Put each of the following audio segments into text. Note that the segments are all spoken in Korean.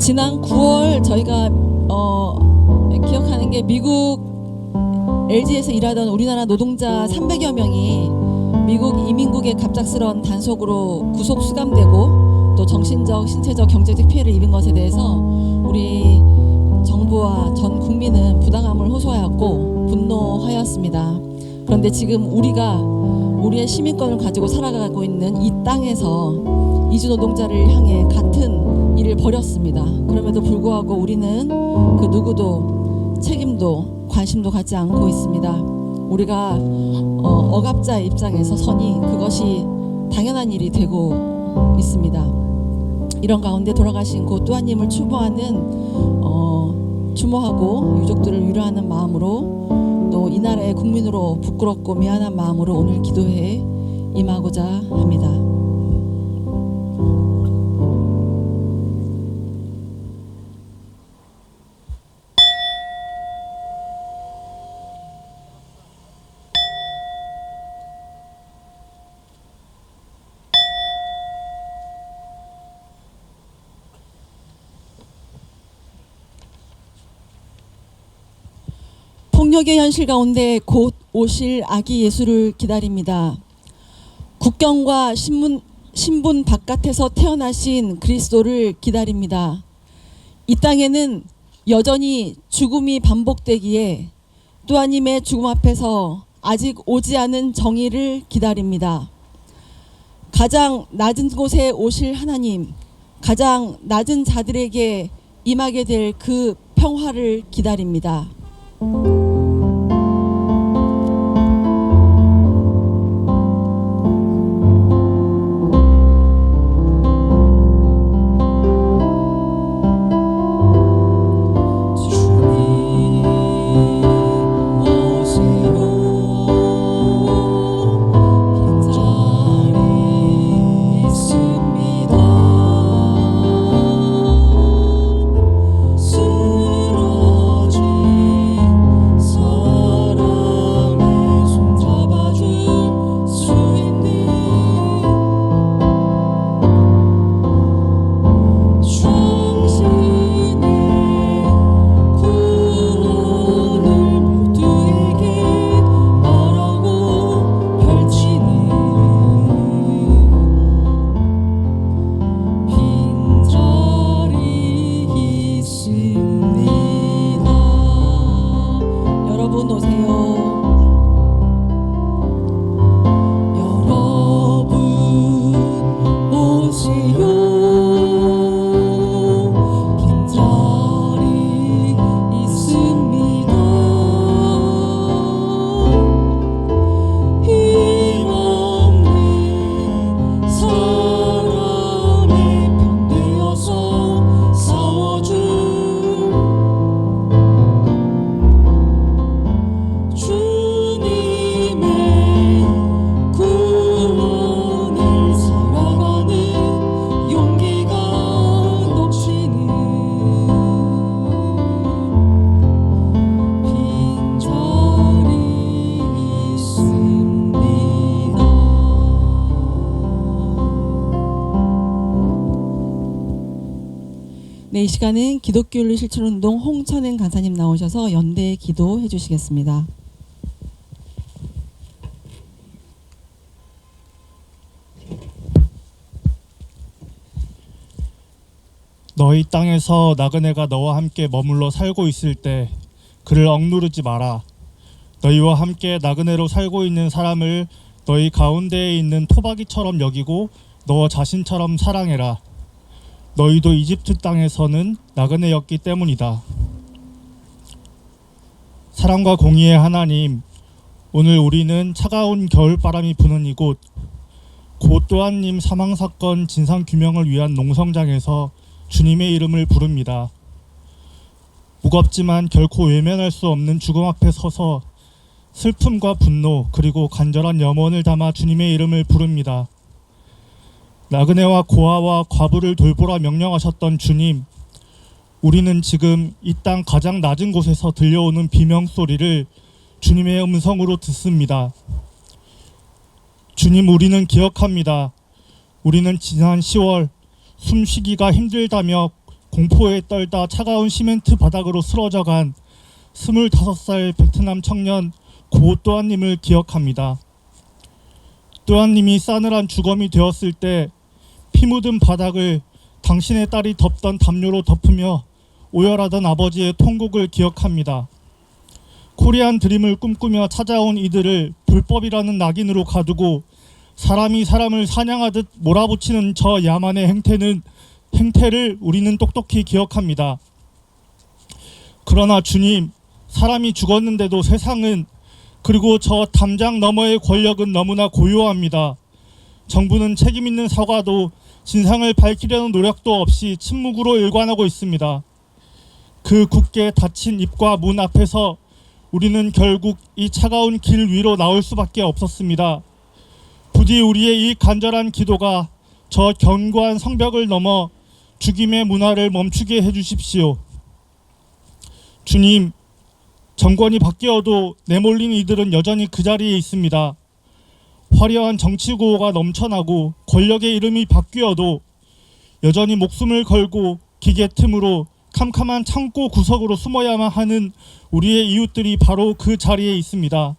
지난 9월 저희가 기억하는 게 미국 LG에서 일하던 우리나라 노동자 300여 명이 미국 이민국의 갑작스러운 단속으로 구속 수감되고 또 정신적, 신체적, 경제적 피해를 입은 것에 대해서 우리 정부와 전 국민은 부당함을 호소하였고 분노하였습니다. 그런데 지금 우리의 시민권을 가지고 살아가고 있는 이 땅에서 이주 노동자를 향해 같은 일을 벌였습니다. 그럼에도 불구하고 우리는 그 누구도 책임도 관심도 갖지 않고 있습니다. 우리가 억압자의 입장에서 서니 그것이 당연한 일이 되고 있습니다. 이런 가운데 돌아가신 고 또한님을 추모하고 유족들을 위로하는 마음으로 또 이 나라의 국민으로 부끄럽고 미안한 마음으로 오늘 기도회에 임하고자 합니다. 폭력의 현실 가운데 곧 오실 아기 예수를 기다립니다. 국경과 신분 바깥에서 태어나신 그리스도를 기다립니다. 이 땅에는 여전히 죽음이 반복되기에 또하님의 죽음 앞에서 아직 오지 않은 정의를 기다립니다. 가장 낮은 곳에 오실 하나님, 가장 낮은 자들에게 임하게 될 그 평화를 기다립니다. 네, 이 시간은 기독교윤리 실천운동 홍천행 간사님 나오셔서 연대 기도해 주시겠습니다. 너희 땅에서 나그네가 너와 함께 머물러 살고 있을 때 그를 억누르지 마라. 너희와 함께 나그네로 살고 있는 사람을 너희 가운데에 있는 토박이처럼 여기고 너 자신처럼 사랑해라. 너희도 이집트 땅에서는 나그네였기 때문이다. 사랑과 공의의 하나님, 오늘 우리는 차가운 겨울바람이 부는 이곳 고 또한님 사망사건 진상규명을 위한 농성장에서 주님의 이름을 부릅니다. 무겁지만 결코 외면할 수 없는 죽음 앞에 서서 슬픔과 분노 그리고 간절한 염원을 담아 주님의 이름을 부릅니다. 나그네와 고아와 과부를 돌보라 명령하셨던 주님, 우리는 지금 이 땅 가장 낮은 곳에서 들려오는 비명소리를 주님의 음성으로 듣습니다. 주님, 우리는 기억합니다. 우리는 지난 10월 숨쉬기가 힘들다며 공포에 떨다 차가운 시멘트 바닥으로 쓰러져간 25살 베트남 청년 고 또한님을 기억합니다. 또한님이 싸늘한 주검이 되었을 때 피 묻은 바닥을 당신의 딸이 덮던 담요로 덮으며 오열하던 아버지의 통곡을 기억합니다. 코리안 드림을 꿈꾸며 찾아온 이들을 불법이라는 낙인으로 가두고 사람이 사람을 사냥하듯 몰아붙이는 저 야만의 행태를 우리는 똑똑히 기억합니다. 그러나 주님, 사람이 죽었는데도 세상은, 그리고 저 담장 너머의 권력은 너무나 고요합니다. 정부는 책임있는 사과도 진상을 밝히려는 노력도 없이 침묵으로 일관하고 있습니다. 그 굳게 닫힌 입과 문 앞에서 우리는 결국 이 차가운 길 위로 나올 수밖에 없었습니다. 부디 우리의 이 간절한 기도가 저 견고한 성벽을 넘어 죽임의 문화를 멈추게 해주십시오. 주님, 정권이 바뀌어도 내몰린 이들은 여전히 그 자리에 있습니다. 화려한 정치 구호가 넘쳐나고 권력의 이름이 바뀌어도 여전히 목숨을 걸고 기계 틈으로 캄캄한 창고 구석으로 숨어야만 하는 우리의 이웃들이 바로 그 자리에 있습니다.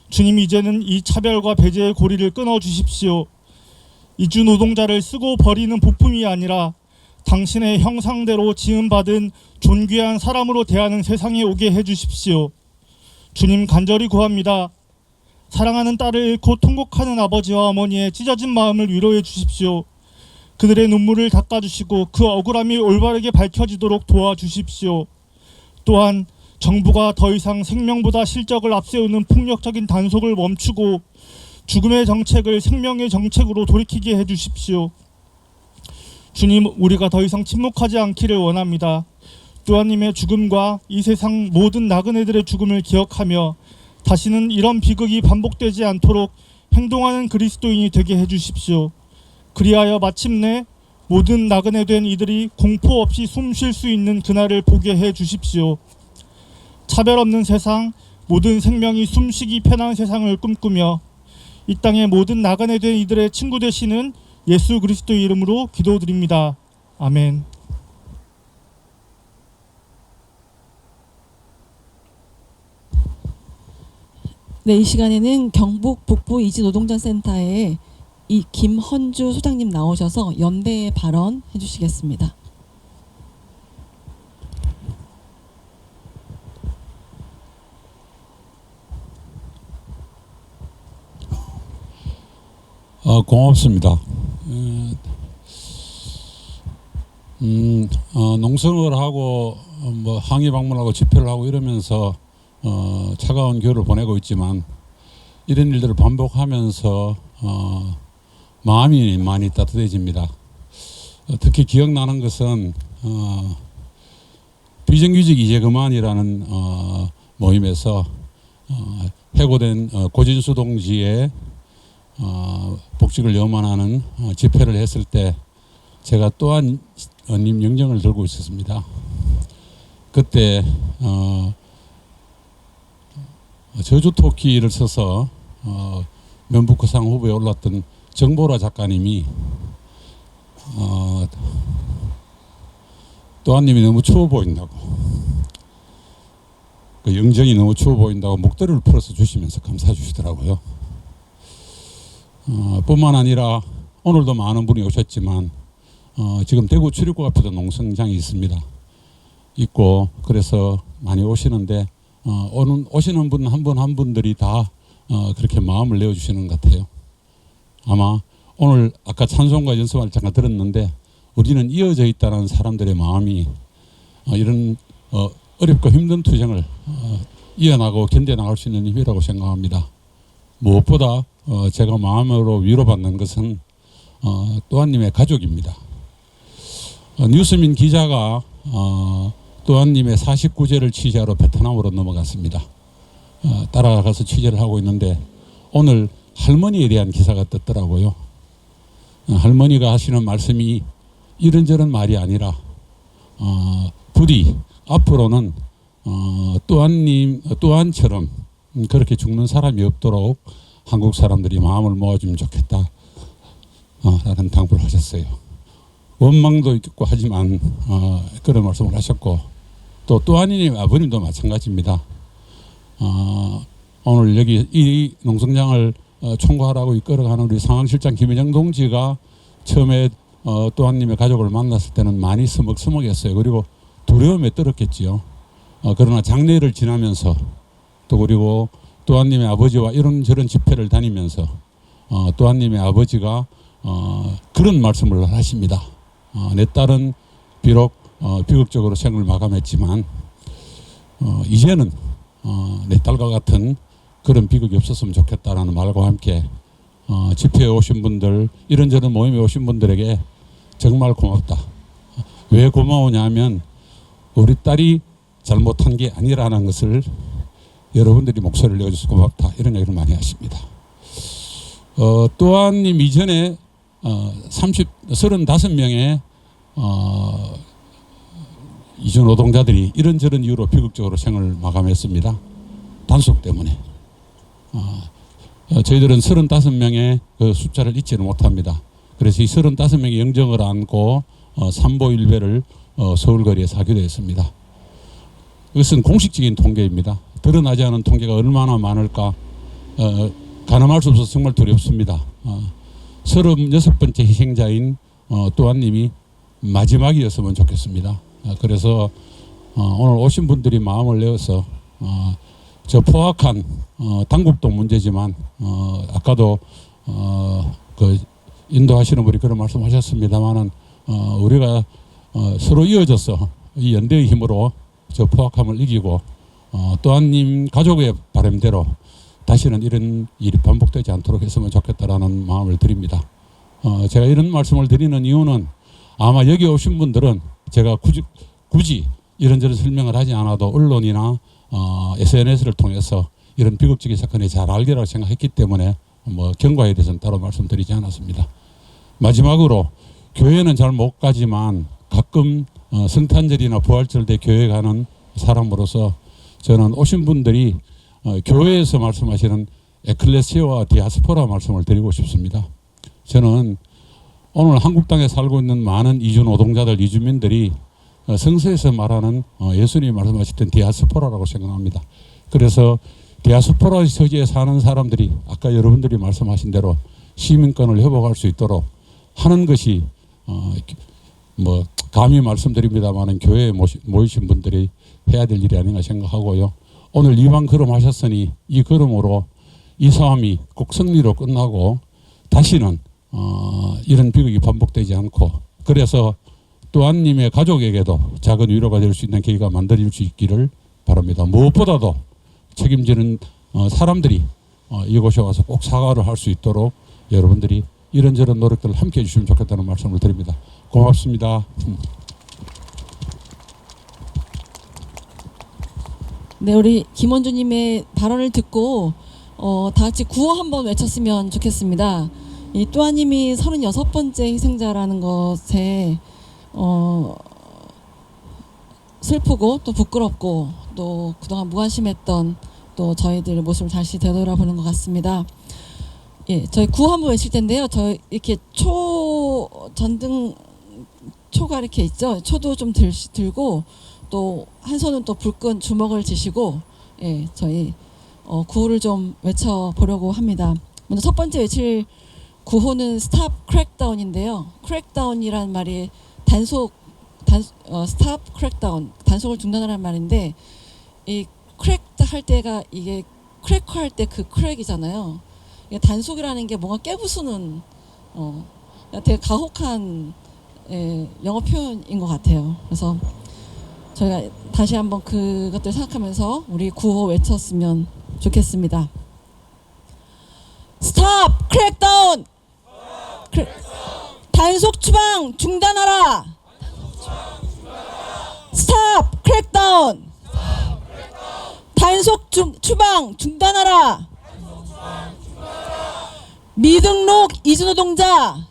주님, 이제는 이 차별과 배제의 고리를 끊어주십시오. 이주 노동자를 쓰고 버리는 부품이 아니라 당신의 형상대로 지음받은 존귀한 사람으로 대하는 세상에 오게 해주십시오. 주님, 간절히 구합니다. 사랑하는 딸을 잃고 통곡하는 아버지와 어머니의 찢어진 마음을 위로해 주십시오. 그들의 눈물을 닦아주시고 그 억울함이 올바르게 밝혀지도록 도와주십시오. 또한 정부가 더 이상 생명보다 실적을 앞세우는 폭력적인 단속을 멈추고 죽음의 정책을 생명의 정책으로 돌이키게 해주십시오. 주님, 우리가 더 이상 침묵하지 않기를 원합니다. 또한님의 죽음과 이 세상 모든 나그네들의 죽음을 기억하며 다시는 이런 비극이 반복되지 않도록 행동하는 그리스도인이 되게 해주십시오. 그리하여 마침내 모든 나그네된 이들이 공포 없이 숨 쉴 수 있는 그날을 보게 해주십시오. 차별 없는 세상, 모든 생명이 숨쉬기 편한 세상을 꿈꾸며 이 땅의 모든 나그네된 이들의 친구 되시는 예수 그리스도의 이름으로 기도드립니다. 아멘. 네, 이 시간에는 경북 북부 이지노동자센터에 이 김헌주 소장님 나오셔서 연대의 발언 해주시겠습니다. 고맙습니다. 농성을 하고 뭐 항의 방문하고 집회를 하고 이러면서 차가운 겨울을 보내고 있지만 이런 일들을 반복하면서 마음이 많이 따뜻해집니다. 특히 기억나는 것은 비정규직 이제 그만이라는 모임에서 해고된 고진수 동지의 복직을 염원하는 집회를 했을 때 제가 또한 님 영정을 들고 있었습니다. 그때 저주토끼를 써서 면북구상 후보에 올랐던 정보라 작가님이 또한님이 너무 추워 보인다고, 그 영정이 너무 추워 보인다고 목도리를 풀어서 주시면서 감사해 주시더라고요. 뿐만 아니라 오늘도 많은 분이 오셨지만 지금 대구 출입구 앞에도 농성장이 있고 그래서 많이 오시는데 오시는 분 한 분 한 분들이 다 그렇게 마음을 내어주시는 것 같아요. 아마 오늘 아까 찬송과 연습을 잠깐 들었는데 우리는 이어져 있다는 사람들의 마음이 이런 어렵고 힘든 투쟁을 이어나가고 견뎌나갈 수 있는 힘이라고 생각합니다. 무엇보다 제가 마음으로 위로받는 것은 또한님의 가족입니다. 뉴스민 기자가 또한님의 49제를 취재하러 베트남으로 넘어갔습니다. 따라가서 취재를 하고 있는데 오늘 할머니에 대한 기사가 떴더라고요. 할머니가 하시는 말씀이 이런저런 말이 아니라 부디 앞으로는 또한처럼 그렇게 죽는 사람이 없도록 한국 사람들이 마음을 모아주면 좋겠다 라는 당부를 하셨어요. 원망도 있고 하지만 그런 말씀을 하셨고 또 또한님 아버님도 마찬가지입니다. 오늘 여기 이 농성장을 총괄하고 이끌어가는 우리 상황실장 김현영 동지가 처음에 또한님의 가족을 만났을 때는 많이 서먹서먹했어요. 그리고 두려움에 떨었겠지요. 그러나 장례를 지나면서 또 그리고 또한님의 아버지와 이런저런 집회를 다니면서 또한님의 아버지가 그런 말씀을 하십니다. 내 딸은 비록 비극적으로 생을 마감했지만 이제는 내 딸과 같은 그런 비극이 없었으면 좋겠다라는 말과 함께 집회에 오신 분들 이런저런 모임에 오신 분들에게 정말 고맙다. 왜 고마우냐면 우리 딸이 잘못한 게 아니라는 것을 여러분들이 목소리를 내어줘서 고맙다 이런 얘기를 많이 하십니다. 또한님 이전에 35명의 이주 노동자들이 이런저런 이유로 비극적으로 생을 마감했습니다. 단속 때문에. 저희들은 35명의 그 숫자를 잊지는 못합니다. 그래서 이 35명의 영정을 안고 삼보일배를 서울거리에 사기도 했습니다. 이것은 공식적인 통계입니다. 드러나지 않은 통계가 얼마나 많을까 가늠할 수 없어서 정말 두렵습니다. 36번째 희생자인 또한님이 마지막이었으면 좋겠습니다. 그래서 오늘 오신 분들이 마음을 내어서 저 포악한 당국도 문제지만 아까도 그 인도하시는 분이 그런 말씀하셨습니다만은 우리가 서로 이어져서 이 연대의 힘으로 저 포악함을 이기고 또한님 가족의 바람대로 다시는 이런 일이 반복되지 않도록 했으면 좋겠다라는 마음을 드립니다. 제가 이런 말씀을 드리는 이유는 아마 여기 오신 분들은 제가 굳이 이런저런 설명을 하지 않아도 언론이나 SNS를 통해서 이런 비극적인 사건이 잘 알리라고 생각했기 때문에 뭐 경과에 대해서는 따로 말씀드리지 않았습니다. 마지막으로 교회는 잘 못 가지만 가끔 성탄절이나 부활절 때 교회 가는 사람으로서 저는 오신 분들이 교회에서 말씀하시는 에클레시아와 디아스포라 말씀을 드리고 싶습니다. 저는 오늘 한국 땅에 살고 있는 많은 이주 노동자들, 이주민들이 성서에서 말하는 예수님이 말씀하셨던 디아스포라라고 생각합니다. 그래서 디아스포라 서지에 사는 사람들이 아까 여러분들이 말씀하신 대로 시민권을 회복할 수 있도록 하는 것이 뭐 감히 말씀드립니다만은 교회에 모이신 분들이 해야 될 일이 아닌가 생각하고요. 오늘 이방 걸음하셨으니 이 걸음으로 이 싸움이 꼭 승리로 끝나고 다시는 이런 비극이 반복되지 않고 그래서 또한님의 가족에게도 작은 위로가 될 수 있는 계기가 만들어질 수 있기를 바랍니다. 무엇보다도 책임지는 사람들이 이곳에 와서 꼭 사과를 할 수 있도록 여러분들이 이런저런 노력들을 함께 해주시면 좋겠다는 말씀을 드립니다. 고맙습니다. 네, 우리 김원주님의 발언을 듣고 다 같이 구호 한번 외쳤으면 좋겠습니다. 이 또한님이 36번째 희생자라는 것에 슬프고 또 부끄럽고 또 그동안 무관심했던 또 저희들의 모습을 다시 되돌아보는 것 같습니다. 예, 저희 구호 한번 외칠 텐데요. 저 이렇게 전등 초가 이렇게 있죠. 초도 좀 들고 또 한 손은 또 불끈 주먹을 쥐시고 예, 저희 구호를 좀 외쳐 보려고 합니다. 먼저 첫 번째 외칠 구호는 스탑 크랙다운인데요. 크랙다운이라는 말이 스탑 크랙다운, 단속을 중단하라는 말인데 이 크랙 할 때가 이게 크래커 할 때 그 크랙이잖아요. 단속이라는 게 뭔가 깨부수는 되게 가혹한 영어 표현인 것 같아요. 그래서 저희가 다시 한번 그것들 생각하면서 우리 구호 외쳤으면 좋겠습니다. 스탑 크랙다운! 단속 추방 중단하라! 스탑 크랙다운! 단속 추방 중단하라! 미등록 이주노동자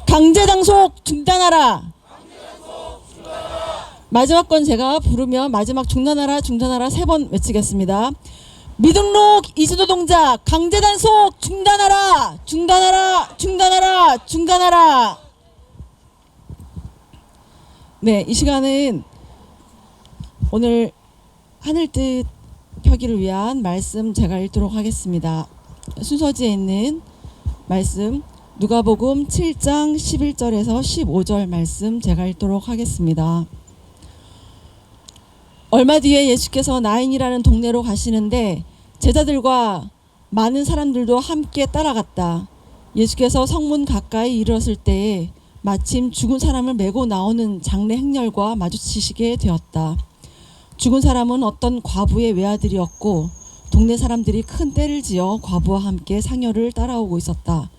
강제 단속 중단하라! 마지막 건 제가 부르면 마지막 중단하라 3번 외치겠습니다. 미등록 이주노동자 강제 단속 중단하라! 중단하라! 중단하라! 중단하라! 네, 이 시간은 오늘 하늘뜻 펴기를 위한 말씀 제가 읽도록 하겠습니다. 순서지에 있는 말씀 누가복음 7장 11절에서 15절 말씀 제가 읽도록 하겠습니다. 얼마 뒤에 예수께서 나인이라는 동네로 가시는데 제자들과 많은 사람들도 함께 따라갔다. 예수께서 성문 가까이 이르렀을 때에 마침 죽은 사람을 메고 나오는 장례 행렬과 마주치시게 되었다. 죽은 사람은 어떤 과부의 외아들이었고 동네 사람들이 큰 떼를 지어 과부와 함께 상여를 따라오고 있었다.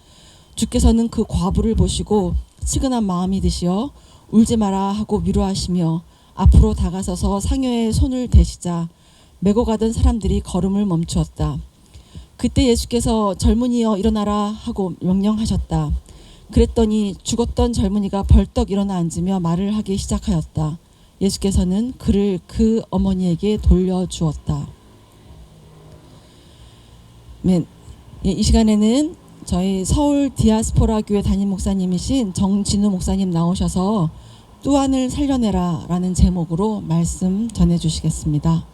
주께서는 그 과부를 보시고 측은한 마음이 드시어 울지 마라 하고 위로하시며 앞으로 다가서서 상여의 손을 대시자 메고 가던 사람들이 걸음을 멈추었다. 그때 예수께서 젊은이여 일어나라 하고 명령하셨다. 그랬더니 죽었던 젊은이가 벌떡 일어나 앉으며 말을 하기 시작하였다. 예수께서는 그를 그 어머니에게 돌려주었다. 이 시간에는 저희 서울 디아스포라 교회 담임 목사님이신 정진우 목사님 나오셔서 또한을 살려내라 라는 제목으로 말씀 전해주시겠습니다.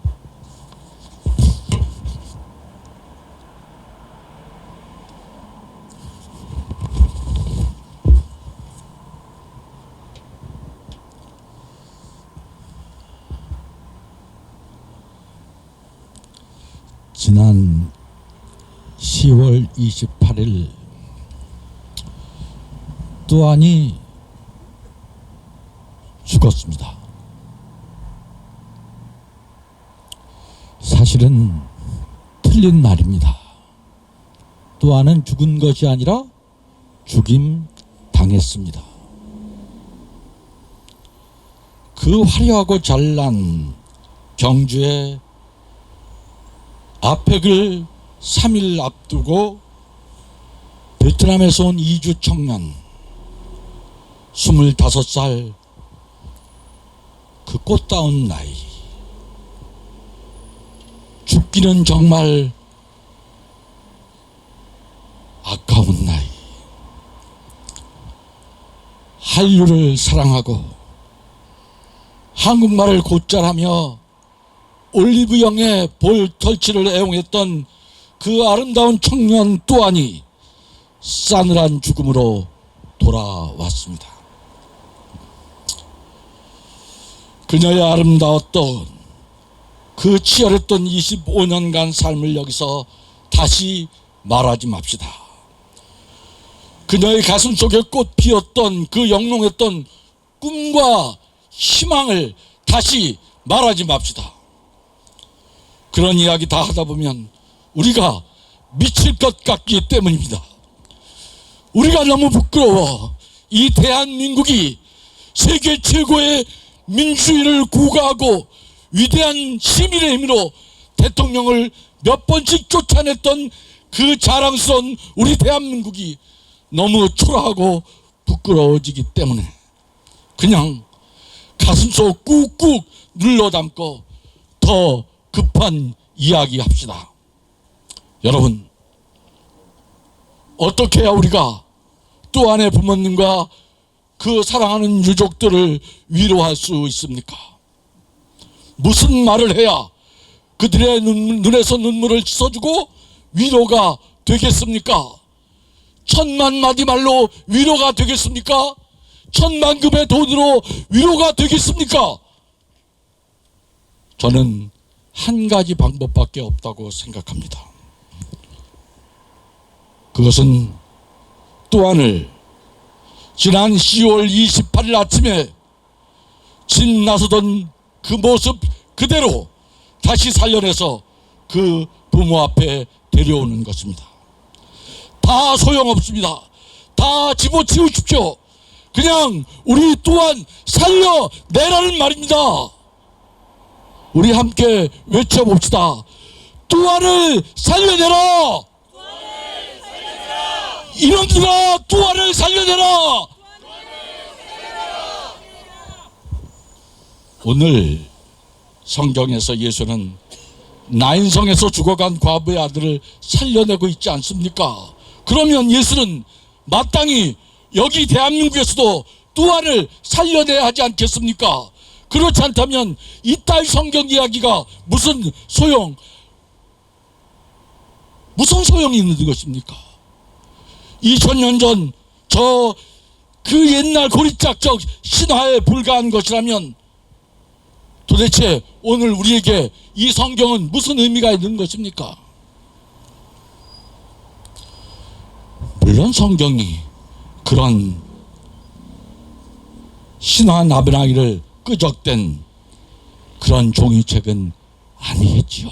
지난 10월 28일 또한이 죽었습니다. 사실은 틀린 말입니다. 또한은 죽은 것이 아니라 죽임 당했습니다. 그 화려하고 잘난 경주의 아펙을 3일 앞두고 베트남에서 온 이주 청년 25살 그 꽃다운 나이 죽기는 정말 아까운 나이 한류를 사랑하고 한국말을 곧잘하며 올리브영의 볼 털칠을 애용했던 그 아름다운 청년 또한이 싸늘한 죽음으로 돌아왔습니다. 그녀의 아름다웠던 그 치열했던 25년간 삶을 여기서 다시 말하지 맙시다. 그녀의 가슴 속에 꽃 피었던 그 영롱했던 꿈과 희망을 다시 말하지 맙시다. 그런 이야기 다 하다 보면 우리가 미칠 것 같기 때문입니다. 우리가 너무 부끄러워 이 대한민국이 세계 최고의 민주주의를 구가하고 위대한 시민의 힘으로 대통령을 몇 번씩 쫓아냈던 그 자랑스러운 우리 대한민국이 너무 초라하고 부끄러워지기 때문에 그냥 가슴속 꾹꾹 눌러 담고 더 급한 이야기 합시다. 여러분, 어떻게 해야 우리가 또한의 부모님과 그 사랑하는 유족들을 위로할 수 있습니까? 무슨 말을 해야 그들의 눈에서 눈물을 씻어주고 위로가 되겠습니까? 1000만 마디 말로 위로가 되겠습니까? 1000만 금의 돈으로 위로가 되겠습니까? 저는 한 가지 방법밖에 없다고 생각합니다. 그것은 또한을 지난 10월 28일 아침에 진 나서던 그 모습 그대로 다시 살려내서 그 부모 앞에 데려오는 것입니다. 다 소용없습니다. 다 집어치우십시오. 그냥 우리 또한 살려내라는 말입니다. 우리 함께 외쳐봅시다. 또한을 살려내라. 이놈들아, 또한을 살려내라. 오늘 성경에서 예수는 나인성에서 죽어간 과부의 아들을 살려내고 있지 않습니까? 그러면 예수는 마땅히 여기 대한민국에서도 또한을 살려내야 하지 않겠습니까? 그렇지 않다면 이따위 성경 이야기가 무슨 소용이 있는 것입니까? 2000년 전 그 옛날 고리짝적 신화에 불과한 것이라면 도대체 오늘 우리에게 이 성경은 무슨 의미가 있는 것입니까? 물론 성경이 그런 신화 나부나기를 끄적댄 그런 종이책은 아니겠지요.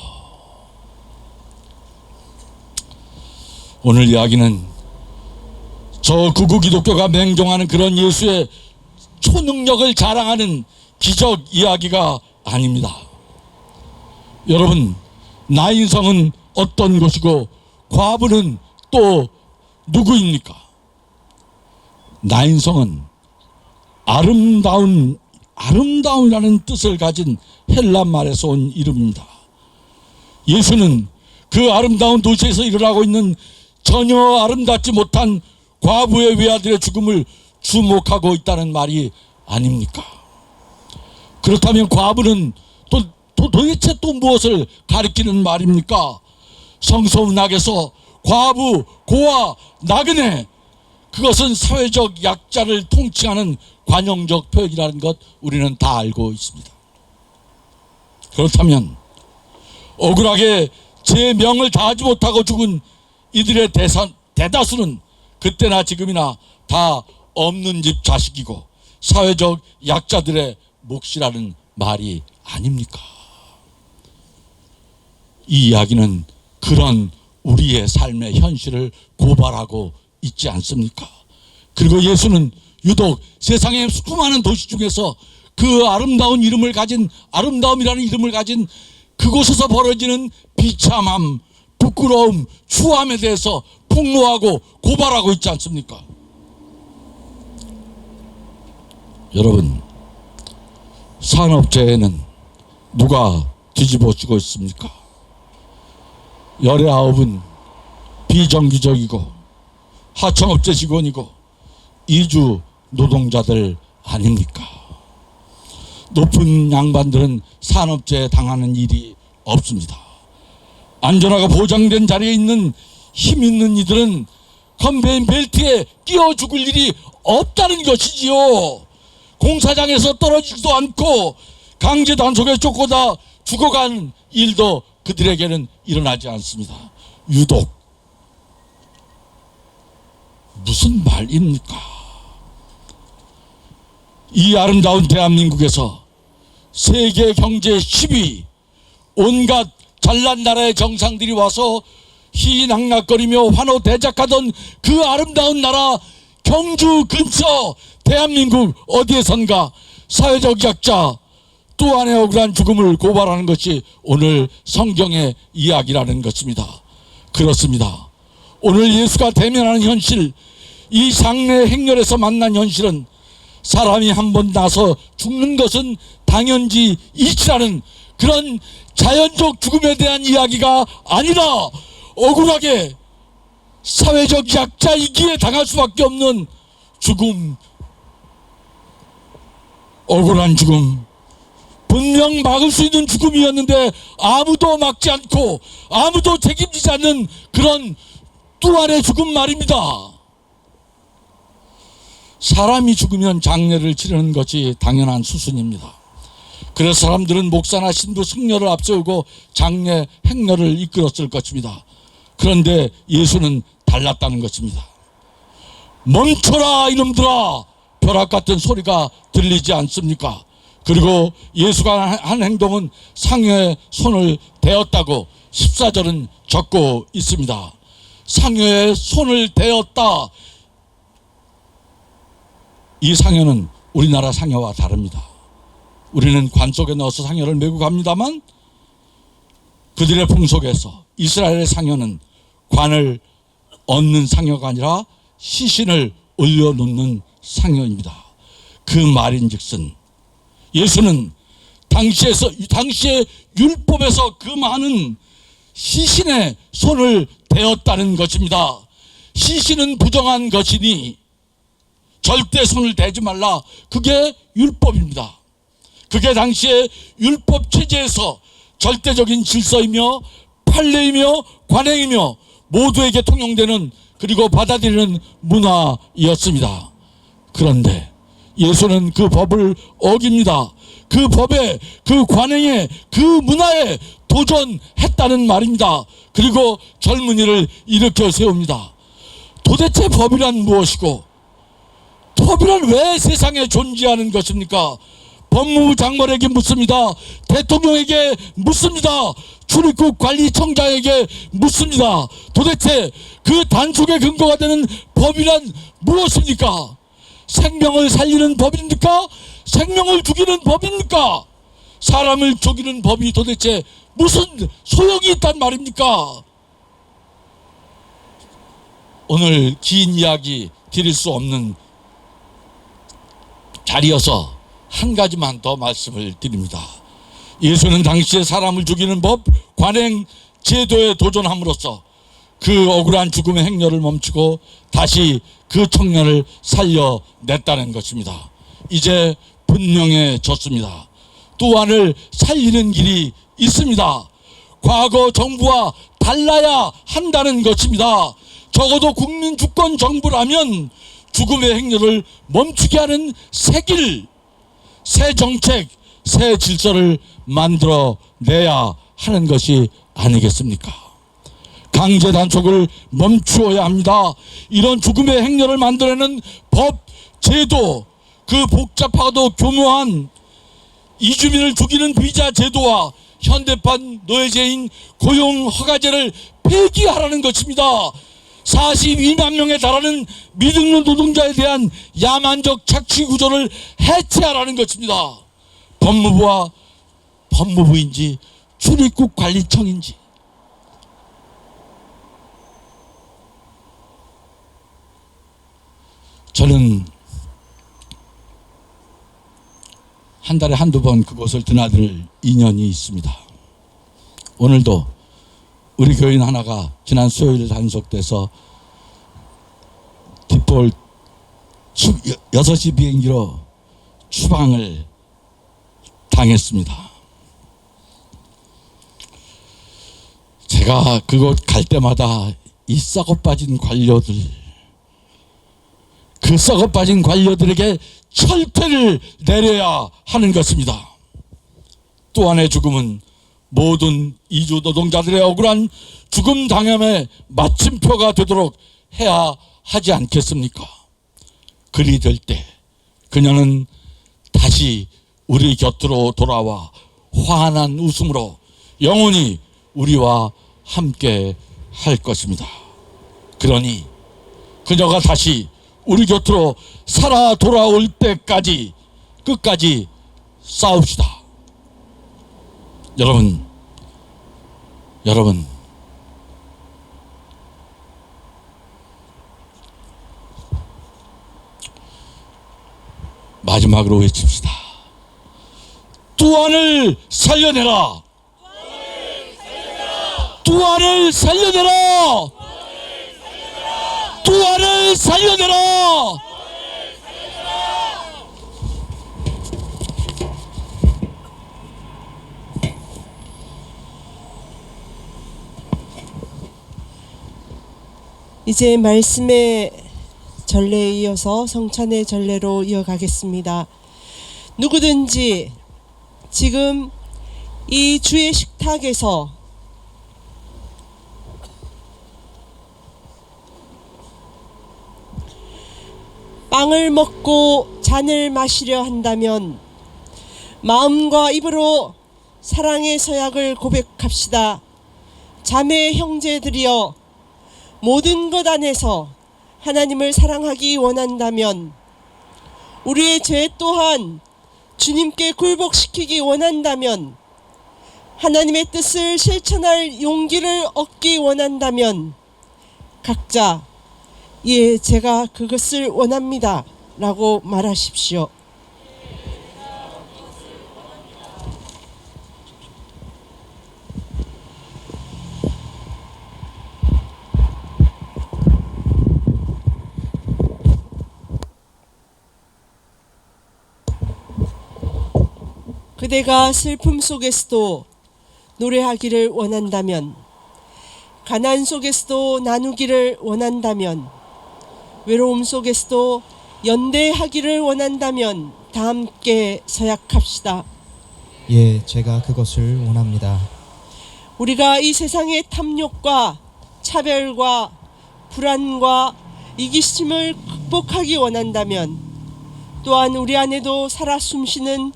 오늘 이야기는 저 극우 기독교가 맹종하는 그런 예수의 초능력을 자랑하는 기적 이야기가 아닙니다. 여러분, 나인성은 어떤 것이고 과부는 또 누구입니까? 나인성은 아름다운이라는 뜻을 가진 헬라 말에서 온 이름입니다. 예수는 그 아름다운 도시에서 일어나고 있는 전혀 아름답지 못한 과부의 외아들의 죽음을 주목하고 있다는 말이 아닙니까? 그렇다면 과부는 도대체 또 무엇을 가리키는 말입니까? 성서문학에서 과부, 고아, 나그네, 그것은 사회적 약자를 통칭하는 관용적 표현이라는 것 우리는 다 알고 있습니다. 그렇다면 억울하게 제 명을 다하지 못하고 죽은 이들의 대다수는 그때나 지금이나 다 없는 집 자식이고 사회적 약자들의 몫이라는 말이 아닙니까? 이 이야기는 그런 우리의 삶의 현실을 고발하고 있지 않습니까? 그리고 예수는 유독 세상의 수많은 도시 중에서 그 아름다운 이름을 가진, 아름다움이라는 이름을 가진 그곳에서 벌어지는 비참함, 부끄러움, 추함에 대해서 폭로하고 고발하고 있지 않습니까? 여러분, 산업재해는 누가 뒤집어지고 있습니까? 19은 비정규직이고 하청업체 직원이고 이주 노동자들 아닙니까? 높은 양반들은 산업재해 당하는 일이 없습니다. 안전하고 보장된 자리에 있는 힘 있는 이들은 컨베이어 벨트에 끼어 죽을 일이 없다는 것이지요. 공사장에서 떨어지지도 않고 강제 단속에 쫓고다 죽어간 일도 그들에게는 일어나지 않습니다. 유독 무슨 말입니까? 이 아름다운 대한민국에서 세계 경제 10위 온갖 잘난 나라의 정상들이 와서 희낙낙거리며 환호대작하던 그 아름다운 나라 경주 근처 대한민국 어디에선가 사회적 약자 또 한의 억울한 죽음을 고발하는 것이 오늘 성경의 이야기라는 것입니다. 그렇습니다. 오늘 예수가 대면하는 현실, 이 장례 행렬에서 만난 현실은 사람이 한 번 나서 죽는 것은 당연지 이치라는 그런 자연적 죽음에 대한 이야기가 아니라 억울하게 사회적 약자이기에 당할 수밖에 없는 죽음, 억울한 죽음, 분명 막을 수 있는 죽음이었는데 아무도 막지 않고 아무도 책임지지 않는 그런 뚜안의 죽음 말입니다. 사람이 죽으면 장례를 치르는 것이 당연한 수순입니다. 그래서 사람들은 목사나 신부 승려를 앞세우고 장례 행렬을 이끌었을 것입니다. 그런데 예수는 달랐다는 것입니다. 멈춰라 이놈들아, 벼락 같은 소리가 들리지 않습니까? 그리고 예수가 한 행동은 상여의 손을 대었다고 14절은 적고 있습니다. 상여의 손을 대었다. 이 상여는 우리나라 상여와 다릅니다. 우리는 관 속에 넣어서 상여를 메고 갑니다만 그들의 풍속에서 이스라엘의 상여는 관을 얻는 상여가 아니라 시신을 올려놓는 상여입니다. 그 말인즉슨 예수는 당시의 율법에서 그 많은 시신의 손을 대었다는 것입니다. 시신은 부정한 것이니 절대 손을 대지 말라. 그게 율법입니다. 그게 당시의 율법 체제에서 절대적인 질서이며 판례이며 관행이며 모두에게 통용되는 그리고 받아들이는 문화였습니다. 그런데 예수는 그 법을 어깁니다. 그 법에, 그 관행에, 그 문화에 도전했다는 말입니다. 그리고 젊은이를 일으켜 세웁니다. 도대체 법이란 무엇이고 법이란 왜 세상에 존재하는 것입니까? 법무부 장관에게 묻습니다. 대통령에게 묻습니다. 출입국 관리청장에게 묻습니다. 도대체 그 단속의 근거가 되는 법이란 무엇입니까? 생명을 살리는 법입니까? 생명을 죽이는 법입니까? 사람을 죽이는 법이 도대체 무슨 소용이 있단 말입니까? 오늘 긴 이야기 드릴 수 없는 자리여서 한 가지만 더 말씀을 드립니다. 예수는 당시에 사람을 죽이는 법, 관행, 제도에 도전함으로써 그 억울한 죽음의 행렬을 멈추고 다시 그 청년을 살려냈다는 것입니다. 이제 분명해졌습니다. 또한을 살리는 길이 있습니다. 과거 정부와 달라야 한다는 것입니다. 적어도 국민주권 정부라면 죽음의 행렬을 멈추게 하는 새 길, 새 정책, 새 질서를 만들어내야 하는 것이 아니겠습니까? 강제 단속을 멈추어야 합니다. 이런 죽음의 행렬을 만들어내는 법, 제도, 그 복잡하고도 교묘한 이주민을 죽이는 비자 제도와 현대판 노예제인 고용허가제를 폐기하라는 것입니다. 42만 명에 달하는 미등록 노동자에 대한 야만적 착취 구조를 해체하라는 것입니다. 법무부와 법무부인지 출입국 관리청인지 저는 한 달에 한두 번 그곳을 드나들 인연이 있습니다. 오늘도 우리 교인 하나가 지난 수요일 단속돼서 뒷볼 6시 비행기로 추방을 당했습니다. 제가 그곳 갈 때마다 이 썩어빠진 관료들, 그 썩어빠진 관료들에게 철퇴를 내려야 하는 것입니다. 또 하나의 죽음은 모든 이주 노동자들의 억울한 죽음 당함의 마침표가 되도록 해야 하지 않겠습니까? 그리 될 때 그녀는 다시 우리 곁으로 돌아와 환한 웃음으로 영원히 우리와 함께 할 것입니다. 그러니 그녀가 다시 우리 곁으로 살아 돌아올 때까지 끝까지 싸웁시다. 여러분 마지막으로 외칩시다. 뚜안을 살려내라. 뚜안을 살려내라. 뚜안을 살려내라. 이제 말씀의 전례에 이어서 성찬의 전례로 이어가겠습니다. 누구든지 지금 이 주의 식탁에서 빵을 먹고 잔을 마시려 한다면 마음과 입으로 사랑의 서약을 고백합시다. 자매 형제들이여, 모든 것 안에서 하나님을 사랑하기 원한다면, 우리의 죄 또한 주님께 굴복시키기 원한다면, 하나님의 뜻을 실천할 용기를 얻기 원한다면 각자 예, 제가 그것을 원합니다 라고 말하십시오. 그대가 슬픔 속에서도 노래하기를 원한다면, 가난 속에서도 나누기를 원한다면, 외로움 속에서도 연대하기를 원한다면 다 함께 서약합시다. 예, 제가 그것을 원합니다. 우리가 이 세상의 탐욕과 차별과 불안과 이기심을 극복하기 원한다면, 또한 우리 안에도 살아 숨쉬는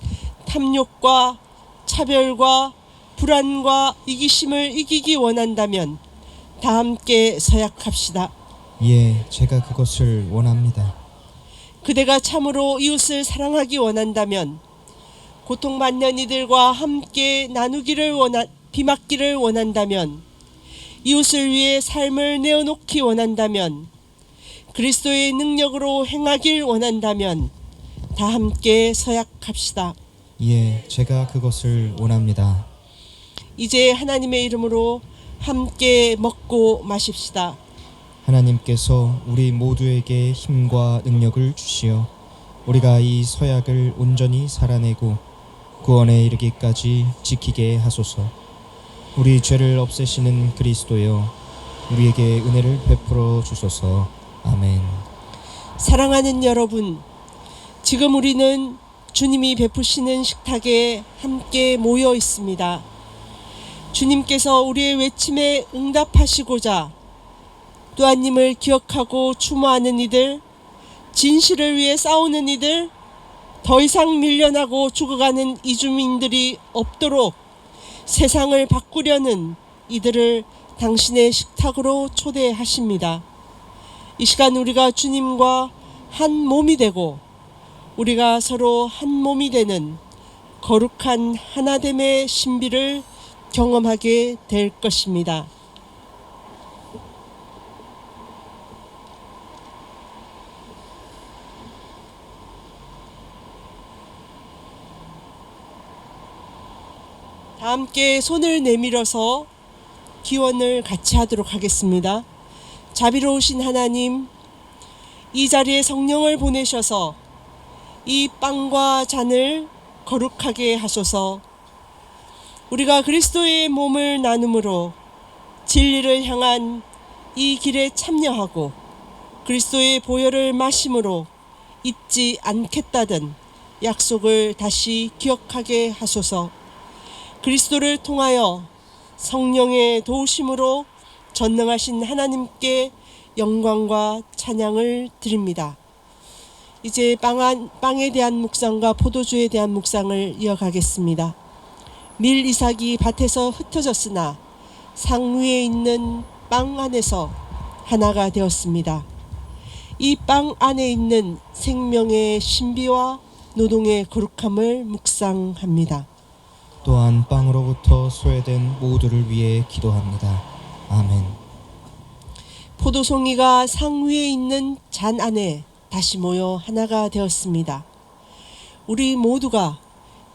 탐욕과 차별과 불안과 이기심을 이기기 원한다면 다 함께 서약합시다. 예, 제가 그것을 원합니다. 그대가 참으로 이웃을 사랑하기 원한다면, 고통받는 이들과 함께 나누기를 비맞기를 원한다면, 이웃을 위해 삶을 내어놓기 원한다면, 그리스도의 능력으로 행하길 원한다면 다 함께 서약합시다. 예, 제가 그것을 원합니다. 이제 하나님의 이름으로 함께 먹고 마십시다. 하나님께서 우리 모두에게 힘과 능력을 주시어 우리가 이 서약을 온전히 살아내고 구원에 이르기까지 지키게 하소서. 우리 죄를 없애시는 그리스도여, 우리에게 은혜를 베풀어 주소서. 아멘. 사랑하는 여러분, 지금 우리는 주님이 베푸시는 식탁에 함께 모여 있습니다. 주님께서 우리의 외침에 응답하시고자 또한님을 기억하고 추모하는 이들, 진실을 위해 싸우는 이들, 더 이상 밀려나고 죽어가는 이주민들이 없도록 세상을 바꾸려는 이들을 당신의 식탁으로 초대하십니다. 이 시간 우리가 주님과 한 몸이 되고 우리가 서로 한 몸이 되는 거룩한 하나됨의 신비를 경험하게 될 것입니다. 다 함께 손을 내밀어서 기원을 같이 하도록 하겠습니다. 자비로우신 하나님, 이 자리에 성령을 보내셔서 이 빵과 잔을 거룩하게 하소서. 우리가 그리스도의 몸을 나눔으로 진리를 향한 이 길에 참여하고 그리스도의 보혈을 마심으로 잊지 않겠다던 약속을 다시 기억하게 하소서. 그리스도를 통하여 성령의 도우심으로 전능하신 하나님께 영광과 찬양을 드립니다. 이제 빵에 대한 묵상과 포도주에 대한 묵상을 이어가겠습니다. 밀 이삭이 밭에서 흩어졌으나 상 위에 있는 빵 안에서 하나가 되었습니다. 이 빵 안에 있는 생명의 신비와 노동의 거룩함을 묵상합니다. 또한 빵으로부터 소외된 모두를 위해 기도합니다. 아멘. 포도송이가 상 위에 있는 잔 안에 다시 모여 하나가 되었습니다. 우리 모두가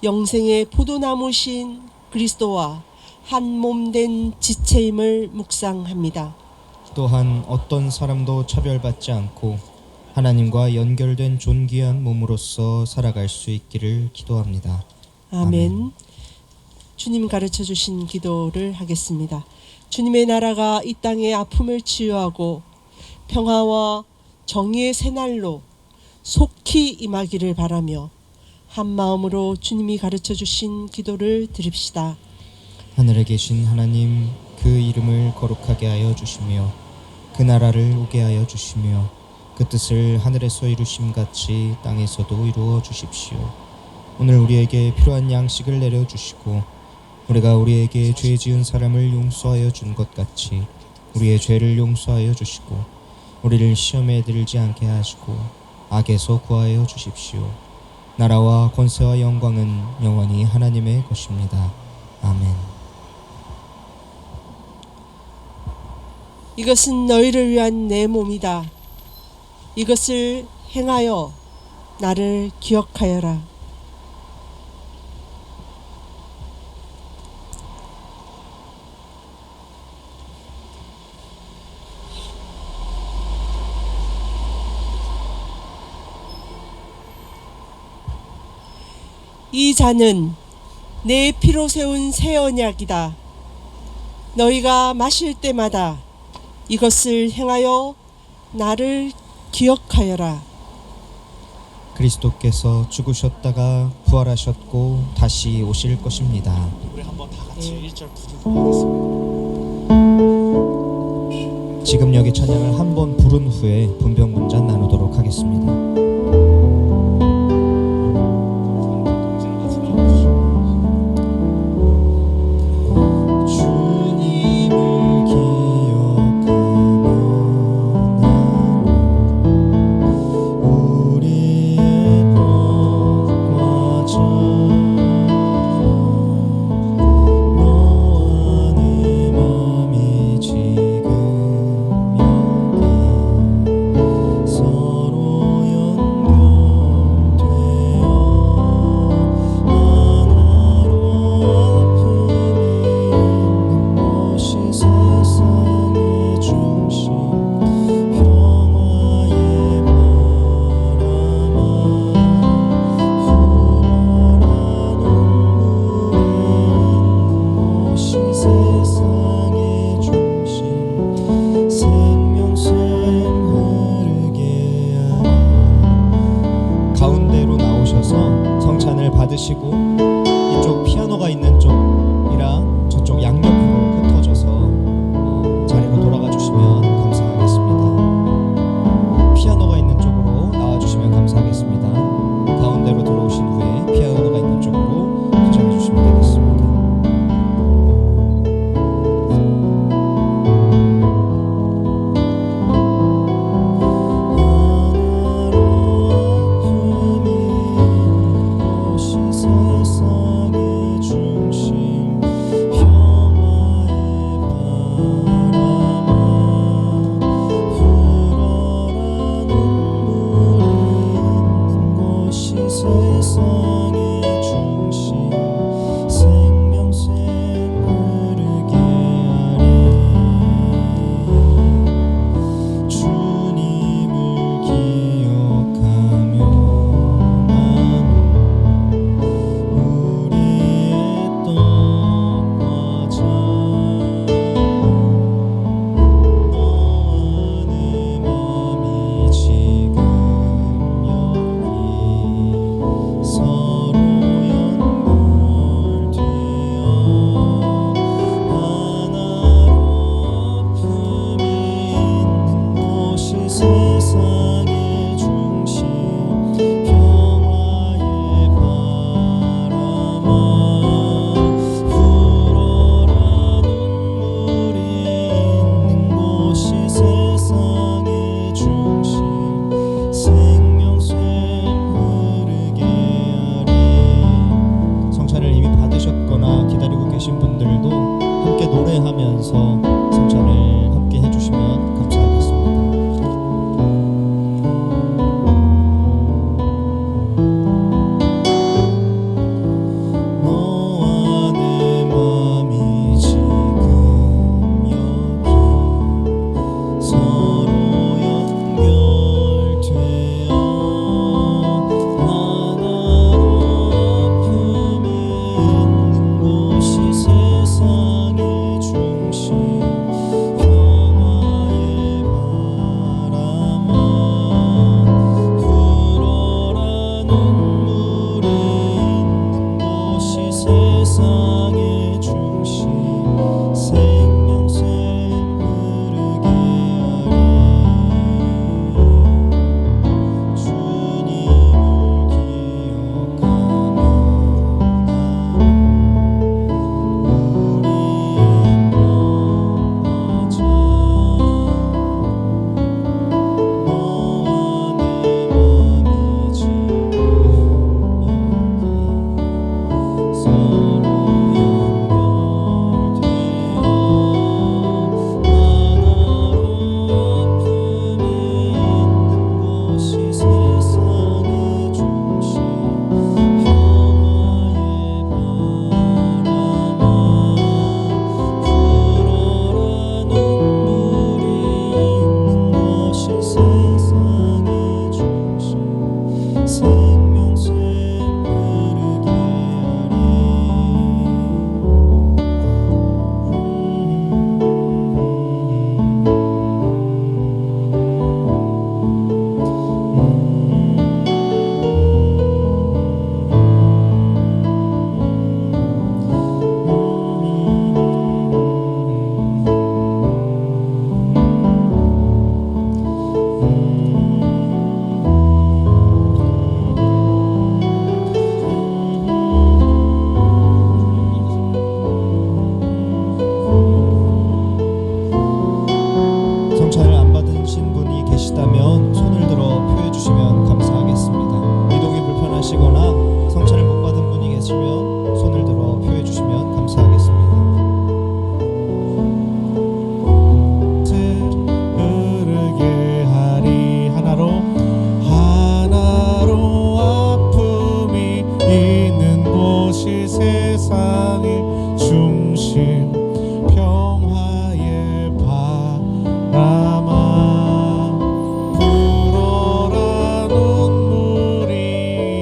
영생의 포도나무신 그리스도와 한 몸 된 지체임을 묵상합니다. 또한 어떤 사람도 차별받지 않고 하나님과 연결된 존귀한 몸으로서 살아갈 수 있기를 기도합니다. 아멘. 주님 가르쳐 주신 기도를 하겠습니다. 주님의 나라가 이 땅의 아픔을 치유하고 평화와 정의의 새날로 속히 임하기를 바라며 한 마음으로 주님이 가르쳐 주신 기도를 드립시다. 하늘에 계신 하나님, 그 이름을 거룩하게 하여 주시며 그 나라를 오게 하여 주시며 그 뜻을 하늘에서 이루심같이 땅에서도 이루어 주십시오. 오늘 우리에게 필요한 양식을 내려주시고 우리가 우리에게 죄 지은 사람을 용서하여 준 것 같이 우리의 죄를 용서하여 주시고 우리를 시험에 들지 않게 하시고 악에서 구하여 주십시오. 나라와 권세와 영광은 영원히 하나님의 것입니다. 아멘. 이것은 너희를 위한 내 몸이다. 이것을 행하여 나를 기억하여라. 이 잔은 내 피로 세운 새 언약이다. 너희가 마실 때마다 이것을 행하여 나를 기억하여라. 그리스도께서 죽으셨다가 부활하셨고 다시 오실 것입니다. 우리 한번 다 같이 1절 부르겠습니다. 지금 여기 찬양을 한 번 부른 후에 분별 문장 나누도록 하겠습니다. 성찬을 받으시고 이쪽 피아노가 있는 쪽이랑 저쪽 양옆으로 흩어져서 자리로 돌아가 주시면 감사하겠습니다. 피아노가 있는 쪽으로 나와 주시면 감사하겠습니다. 가운데로 들어오신 후에 피아노가 있는 쪽으로 도착해 주시면 되겠습니다. 계시거나 성찬을 못 받은 분이 계시면 손을 들어 표해 주시면 감사하겠습니다. 흐르게 하리. 하나로 아픔이 있는 곳이 세상의 중심, 평화의 바람아 불어라. 눈물이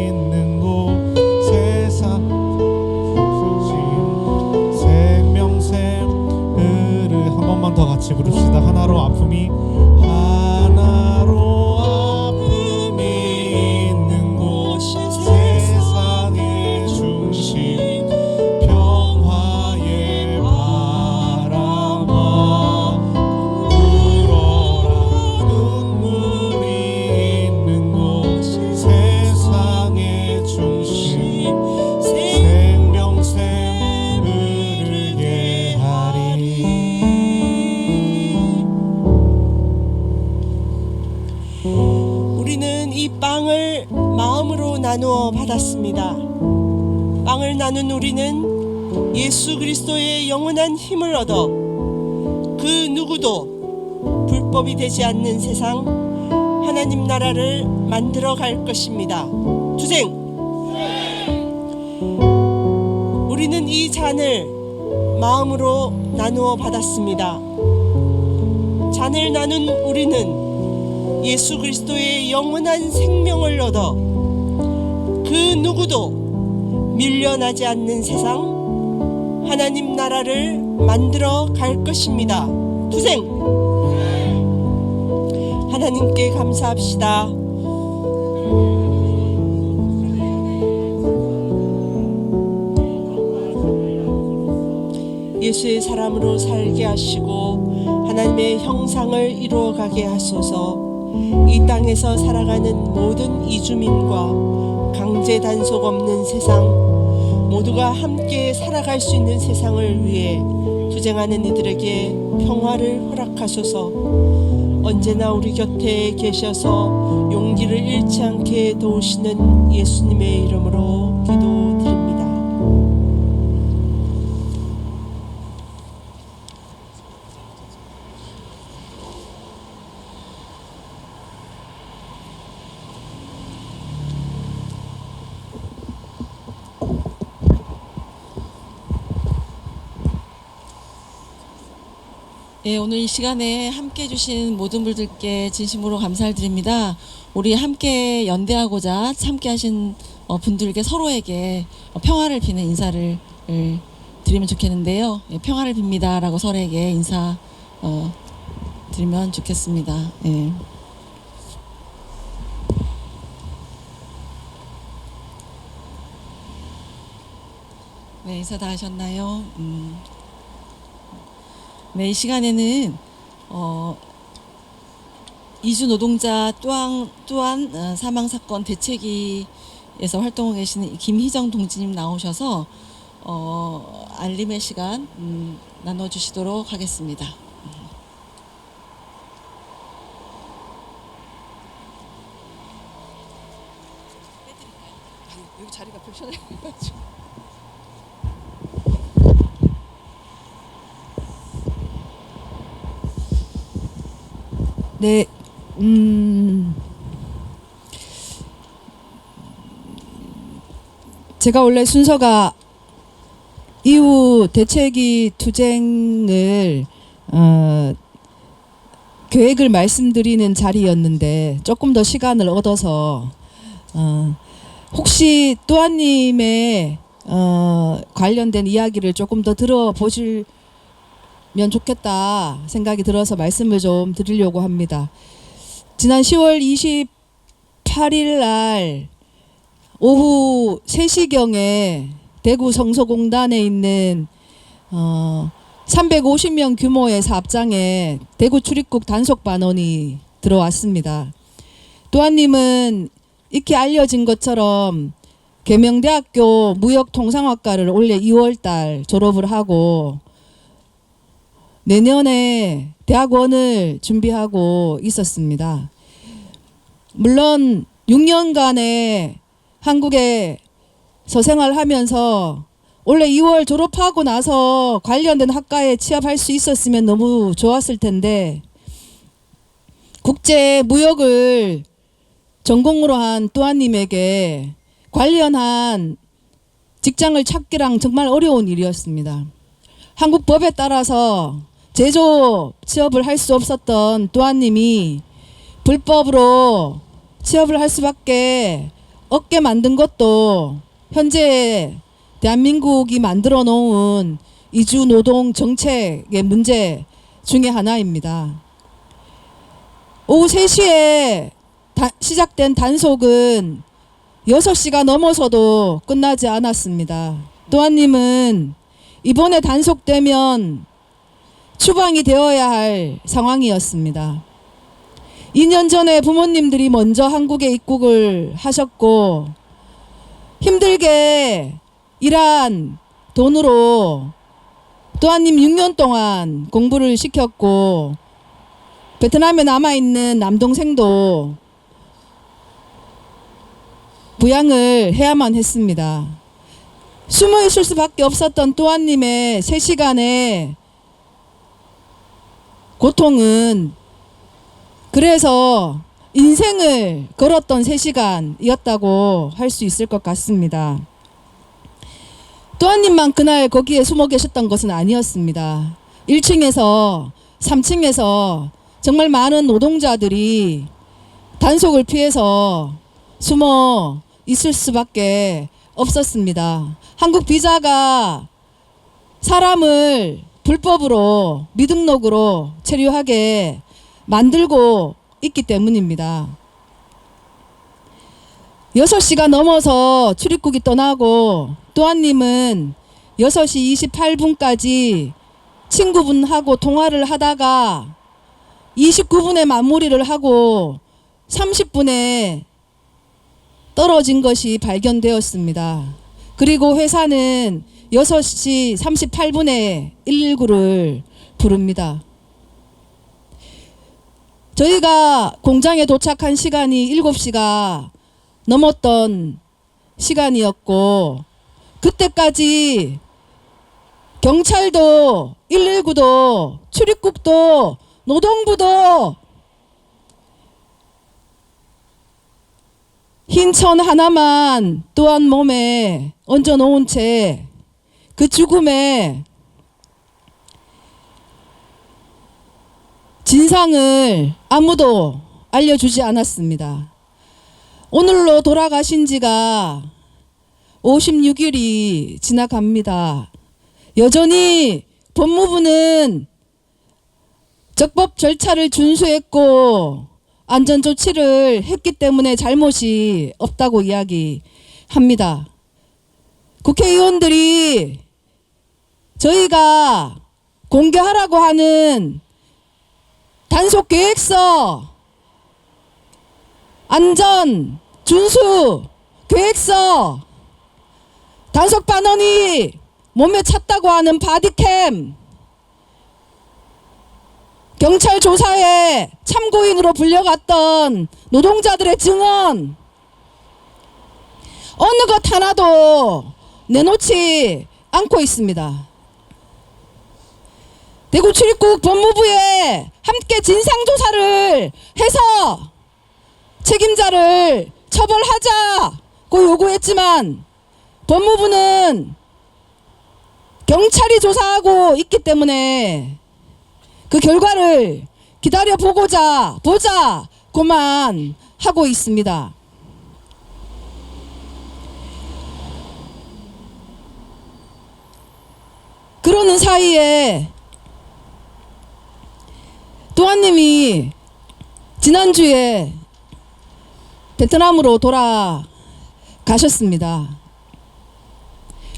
있는 곳 세상 중심, 생명샘 흐르. 한 번만 더 같이 부릅시다. 하나로 아픔이 있는 곳이 세상의 중심, 평화의 바람아 불어라. 눈물이 있는 곳 세상의 중심, 생명샘 흐르게 하리. 우리는 이 빵을 마음으로 나누어 받았습니다. 빵을 나눈 우리는 예수 그리스도의 영원한 힘을 얻어 그 누구도 불법이 되지 않는 세상, 하나님 나라를 만들어 갈 것입니다. 투쟁! 우리는 이 잔을 마음으로 나누어 받았습니다. 잔을 나눈 우리는 예수 그리스도의 영원한 생명을 얻어 그 누구도 밀려나지 않는 세상, 하나님 나라를 만들어 갈 것입니다. 투쟁! 하나님께 감사합시다. 예수의 사람으로 살게 하시고 하나님의 형상을 이루어가게 하소서. 이 땅에서 살아가는 모든 이주민과 강제 단속 없는 세상, 모두가 함께 살아갈 수 있는 세상을 위해 투쟁하는 이들에게 평화를 허락하소서. 언제나 우리 곁에 계셔서 용기를 잃지 않게 도우시는 예수님의 이름으로 기도드립니다. 예, 오늘 이 시간에 함께 해주신 모든 분들께 진심으로 감사를 드립니다. 우리 함께 연대하고자 함께 하신 분들께 서로에게 평화를 비는 인사를 드리면 좋겠는데요. 예, 평화를 빕니다 라고 서로에게 인사 드리면 좋겠습니다. 예. 네, 인사 다 하셨나요? 네, 이 시간에는 이주 노동자 또한 사망 사건 대책위에서 활동하고 계시는 김희정 동지님 나오셔서 알림의 시간 나눠주시도록 하겠습니다. 여기 자리가 불편해가지고. 네, 제가 원래 순서가 이후 대책위 투쟁을 계획을 말씀드리는 자리였는데 조금 더 시간을 얻어서 혹시 또한님의 관련된 이야기를 조금 더 들어보실 면 좋겠다 생각이 들어서 말씀을 좀 드리려고 합니다. 지난 10월 28일 날 오후 3시경에 대구 성서공단에 있는 350명 규모의 사업장에 대구 출입국 단속 반원이 들어왔습니다. 또한님은 익히 알려진 것처럼 계명대학교 무역통상학과를 올해 2월달 졸업을 하고 내년에 대학원을 준비하고 있었습니다. 물론 6년간의 한국에서 생활하면서 원래 2월 졸업하고 나서 관련된 학과에 취업할 수 있었으면 너무 좋았을 텐데 국제 무역을 전공으로 한 또한님에게 관련한 직장을 찾기랑 정말 어려운 일이었습니다. 한국 법에 따라서 제조 취업을 할 수 없었던 또한님이 불법으로 취업을 할 수밖에 없게 만든 것도 현재 대한민국이 만들어 놓은 이주 노동 정책의 문제 중에 하나입니다. 오후 3시에 시작된 단속은 6시가 넘어서도 끝나지 않았습니다. 또한님은 이번에 단속되면 추방이 되어야 할 상황이었습니다. 2년 전에 부모님들이 먼저 한국에 입국을 하셨고 힘들게 일한 돈으로 또한님 6년 동안 공부를 시켰고 베트남에 남아있는 남동생도 부양을 해야만 했습니다. 숨어 있을 수밖에 없었던 또한님의 3시간의 고통은 그래서 인생을 걸었던 3시간이었다고 할 수 있을 것 같습니다. 또한님만 그날 거기에 숨어 계셨던 것은 아니었습니다. 1층에서 3층에서 정말 많은 노동자들이 단속을 피해서 숨어 있을 수밖에 없었습니다. 한국 비자가 사람을 불법으로 미등록으로 체류하게 만들고 있기 때문입니다. 6시가 넘어서 출입국이 떠나고 또한님은 6시 28분까지 친구분하고 통화를 하다가 29분에 마무리를 하고 30분에 떨어진 것이 발견되었습니다. 그리고 회사는 6시 38분에 119를 부릅니다. 저희가 공장에 도착한 시간이 7시가 넘었던 시간이었고 그때까지 경찰도 119도 출입국도 노동부도 흰 천 하나만 또한 몸에 얹어 놓은 채 그 죽음의 진상을 아무도 알려주지 않았습니다. 오늘로 돌아가신 지가 56일이 지나갑니다. 여전히 법무부는 적법 절차를 준수했고 안전조치를 했기 때문에 잘못이 없다고 이야기합니다. 국회의원들이 저희가 공개하라고 하는 단속계획서, 안전 준수 계획서, 단속반원이 몸에 찼다고 하는 바디캠, 경찰 조사에 참고인으로 불려갔던 노동자들의 증언, 어느 것 하나도 내놓지 않고 있습니다. 대구 출입국 법무부에 함께 진상조사를 해서 책임자를 처벌하자고 요구했지만 법무부는 경찰이 조사하고 있기 때문에 그 결과를 보자고만 하고 있습니다. 그러는 사이에 또한님이 지난주에 베트남으로 돌아가셨습니다.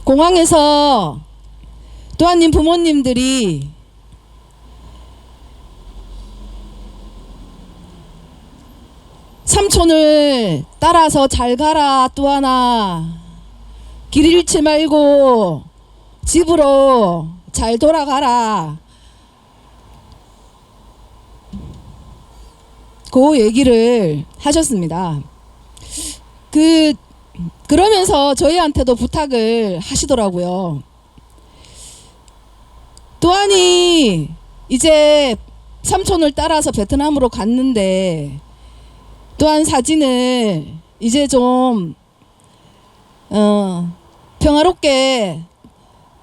공항에서 또한님 부모님들이 삼촌을 따라서 잘 가라 또하나, 길 잃지 말고 집으로 잘 돌아가라, 그 얘기를 하셨습니다. 그 그러면서 저희한테도 부탁을 하시더라고요. 또한이 이제 삼촌을 따라서 베트남으로 갔는데 또한 사진을 이제 좀 평화롭게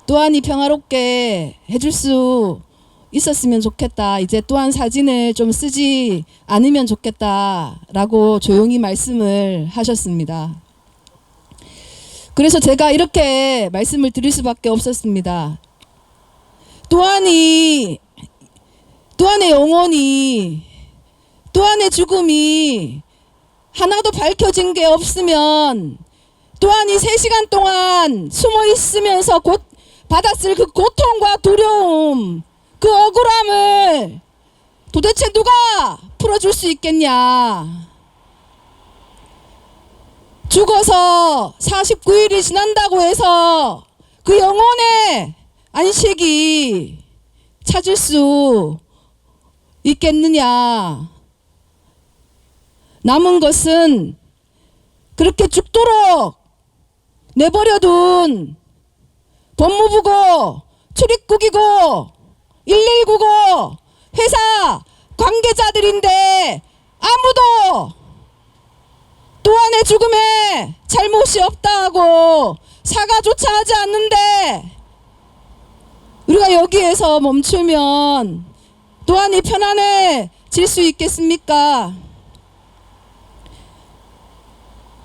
또한이 평화롭게 해줄 수 있었으면 좋겠다. 이제 또한 사진을 좀 쓰지 않으면 좋겠다라고 조용히 말씀을 하셨습니다. 그래서 제가 이렇게 말씀을 드릴 수밖에 없었습니다. 또한의 영혼이, 또한의 죽음이 하나도 밝혀진 게 없으면 또한이 3시간 동안 숨어 있으면서 받았을 그 고통과 두려움, 그 억울함을 도대체 누가 풀어줄 수 있겠냐. 죽어서 49일이 지난다고 해서 그 영혼의 안식이 찾을 수 있겠느냐. 남은 것은 그렇게 죽도록 내버려둔 법무부고 출입국이고 119고 회사 관계자들인데 아무도 또한의 죽음에 잘못이 없다고 사과조차 하지 않는데 우리가 여기에서 멈추면 또한이 편안해질 수 있겠습니까?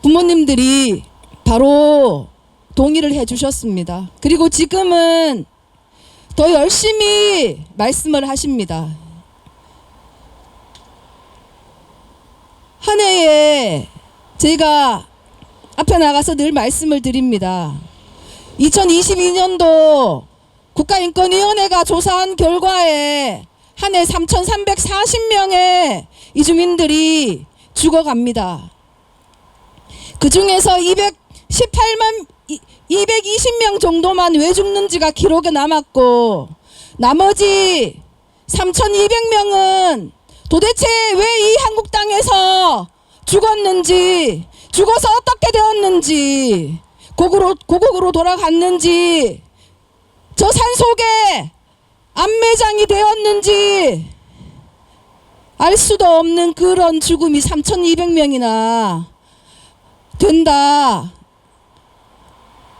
부모님들이 바로 동의를 해주셨습니다. 그리고 지금은 더 열심히 말씀을 하십니다. 한 해에 제가 앞에 나가서 늘 말씀을 드립니다. 2022년도 국가인권위원회가 조사한 결과에 한 해 3,340명의 이주민들이 죽어갑니다. 그 중에서 220명 정도만 왜 죽는지가 기록에 남았고 나머지 3,200명은 도대체 왜 이 한국 땅에서 죽었는지, 죽어서 어떻게 되었는지, 고국으로 돌아갔는지, 저 산속에 안매장이 되었는지 알 수도 없는 그런 죽음이 3,200명이나 된다.